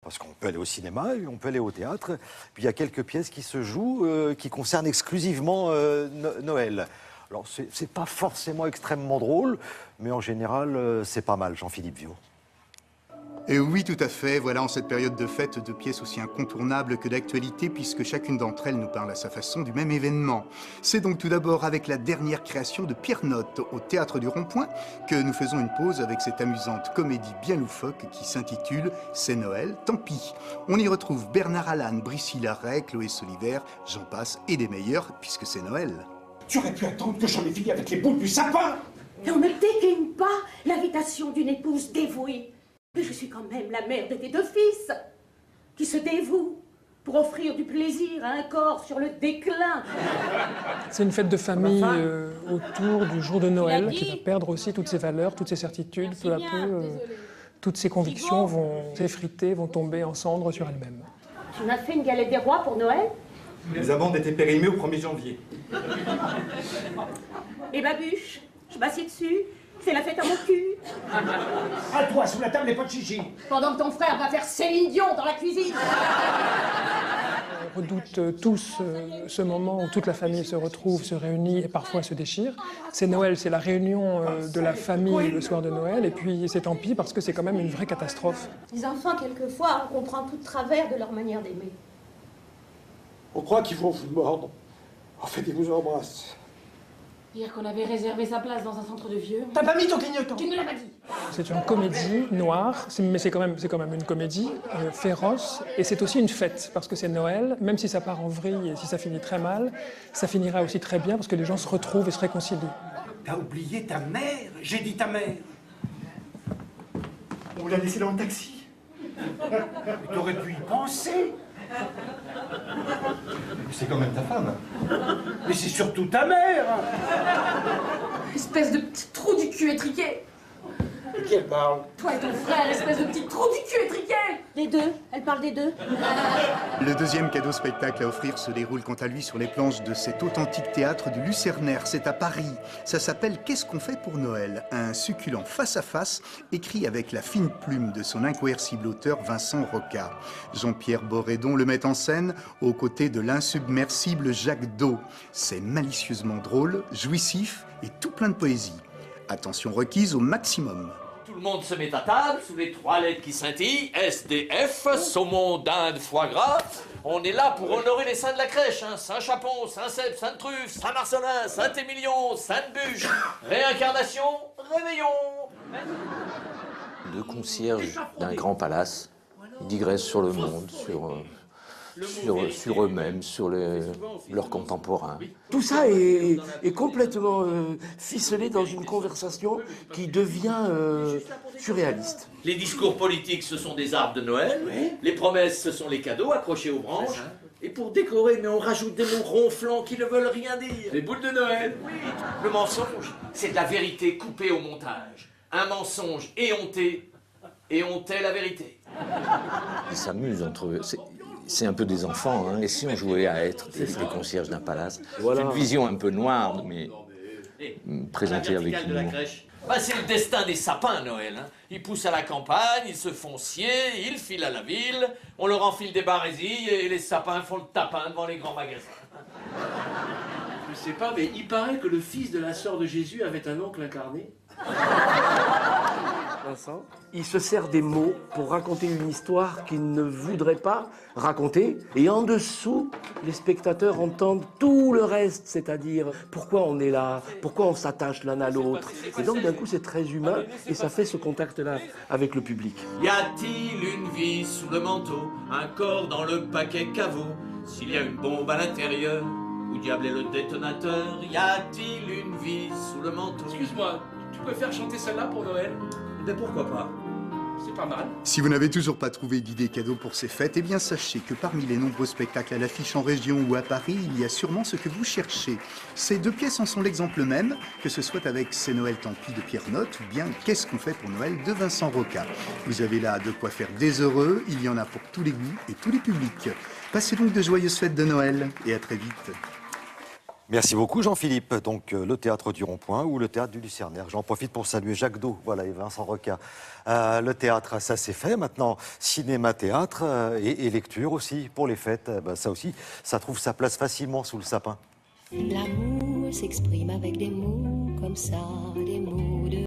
parce qu'on peut aller au cinéma, on peut aller au théâtre. Puis il y a quelques pièces qui se jouent, qui concernent exclusivement Noël. Alors, c'est pas forcément extrêmement drôle, mais en général, c'est pas mal, Jean-Philippe Viau. Et oui, tout à fait. Voilà, en cette période de fête, deux pièces aussi incontournables que d'actualité, puisque chacune d'entre elles nous parle à sa façon du même événement. C'est donc tout d'abord avec la dernière création de Pierre Notte au Théâtre du Rond-Point que nous faisons une pause avec cette amusante comédie bien loufoque qui s'intitule « C'est Noël, tant pis ». On y retrouve Bernard Allan, Brissy Larrey, Chloé Soliver, j'en passe, et des meilleurs, puisque c'est Noël. Tu aurais pu attendre que j'en ai fini avec les boules du sapin. Et on ne décline pas l'invitation d'une épouse dévouée. Mais je suis quand même la mère de tes deux fils, qui se dévouent pour offrir du plaisir à un corps sur le déclin. C'est une fête de famille autour du jour de Noël, qui va perdre aussi toutes ses valeurs, toutes ses certitudes. Peu à peu, toutes ses convictions vont s'effriter, vont tomber en cendres sur elles-mêmes. Tu m'as fait une galette des rois pour Noël? Les amandes étaient périmées au 1er janvier. Et Babuche, je m'assieds dessus. C'est la fête à mon cul. À toi, sous la table et pas de chichi. Pendant que ton frère va faire Céline Dion dans la cuisine. On redoute tous ce moment où toute la famille se retrouve, se réunit et parfois se déchire. C'est Noël, c'est la réunion de la famille le soir de Noël, et puis c'est tant pis parce que c'est quand même une vraie catastrophe. Les enfants, quelquefois, on comprend tout de travers de leur manière d'aimer. On croit qu'ils vont vous mordre. En fait, ils vous embrassent. Dire qu'on avait réservé sa place dans un centre de vieux. T'as pas mis ton clignotant? Tu ne l'as pas dit. C'est une comédie noire, mais c'est quand même une comédie féroce, et c'est aussi une fête, parce que c'est Noël, même si ça part en vrille et si ça finit très mal, ça finira aussi très bien parce que les gens se retrouvent et se réconcilient. T'as oublié ta mère? J'ai dit ta mère. On l'a laissée dans le taxi. T'aurais pu y penser. C'est quand même ta femme. Mais c'est surtout ta mère. Espèce de petit trou du cul étriqué. De qui elle parle? Toi et ton frère, espèce de petit trou du cul étriqué. Les deux, elle parle des deux. Le deuxième cadeau spectacle à offrir se déroule quant à lui sur les planches de cet authentique théâtre du Lucernaire. C'est à Paris. Ça s'appelle « Qu'est-ce qu'on fait pour Noël ?» Un succulent face-à-face écrit avec la fine plume de son incoercible auteur Vincent Roca. Jean-Pierre Borédon le met en scène aux côtés de l'insubmersible Jacques Do. C'est malicieusement drôle, jouissif et tout plein de poésie. Attention requise au maximum. Tout le monde se met à table, sous les 3 lettres qui scintillent, SDF, saumon, dinde, foie gras. On est là pour honorer les saints de la crèche, hein. Saint-Chapon, Saint-Cep, Sainte-Truffe, Saint-Marcelin, Saint-Émilion, Sainte-Bûche, réincarnation, réveillon. Deux concierges d'un grand palace digressent sur le monde, sur eux-mêmes, sur leurs contemporains. Tout ça est complètement ficelé dans une conversation qui devient surréaliste. Les discours politiques, ce sont des arbres de Noël. Oui. Les promesses, ce sont les cadeaux accrochés aux branches. Et pour décorer, mais on rajoute des mots ronflants qui ne veulent rien dire. Les boules de Noël. Oui. Le mensonge, c'est de la vérité coupée au montage. Un mensonge éhonté la vérité. Ils s'amusent entre eux. C'est un peu des enfants, hein. Et si on jouait à être des concierges d'un palace? Voilà. C'est une vision un peu noire, mais présentée avec humour. Bah, c'est le destin des sapins, Noël. Hein. Ils poussent à la campagne, ils se font scier, ils filent à la ville, on leur enfile des barésilles et les sapins font le tapin devant les grands magasins. Je sais pas, mais il paraît que le fils de la sœur de Jésus avait un oncle incarné. Vincent, il se sert des mots pour raconter une histoire qu'il ne voudrait pas raconter. Et en dessous, les spectateurs entendent tout le reste, c'est-à-dire pourquoi on est là, pourquoi on s'attache l'un à l'autre. Et donc d'un coup, c'est très humain et ça fait ce contact-là avec le public. Y a-t-il une vie sous le manteau, un corps dans le paquet caveau? S'il y a une bombe à l'intérieur, où diable est le détonateur? Y a-t-il une vie sous le manteau? Excuse-moi, tu préfères chanter celle-là pour Noël? Mais pourquoi pas? C'est pas mal. Si vous n'avez toujours pas trouvé d'idée cadeau pour ces fêtes, eh bien sachez que parmi les nombreux spectacles à l'affiche en région ou à Paris, il y a sûrement ce que vous cherchez. Ces deux pièces en sont l'exemple même, que ce soit avec C'est Noël tant pis de Pierre Notte ou bien Qu'est-ce qu'on fait pour Noël de Vincent Roca. Vous avez là de quoi faire des heureux, il y en a pour tous les goûts et tous les publics. Passez donc de joyeuses fêtes de Noël et à très vite. Merci beaucoup Jean-Philippe. Donc le théâtre du Rond-Point ou le théâtre du Lucernaire. J'en profite pour saluer Jacques Do, voilà, et Vincent Roca. Le théâtre, ça c'est fait. Maintenant, cinéma, théâtre et lecture aussi pour les fêtes. Ça aussi, ça trouve sa place facilement sous le sapin. L'amour s'exprime avec des mots comme ça, des mots de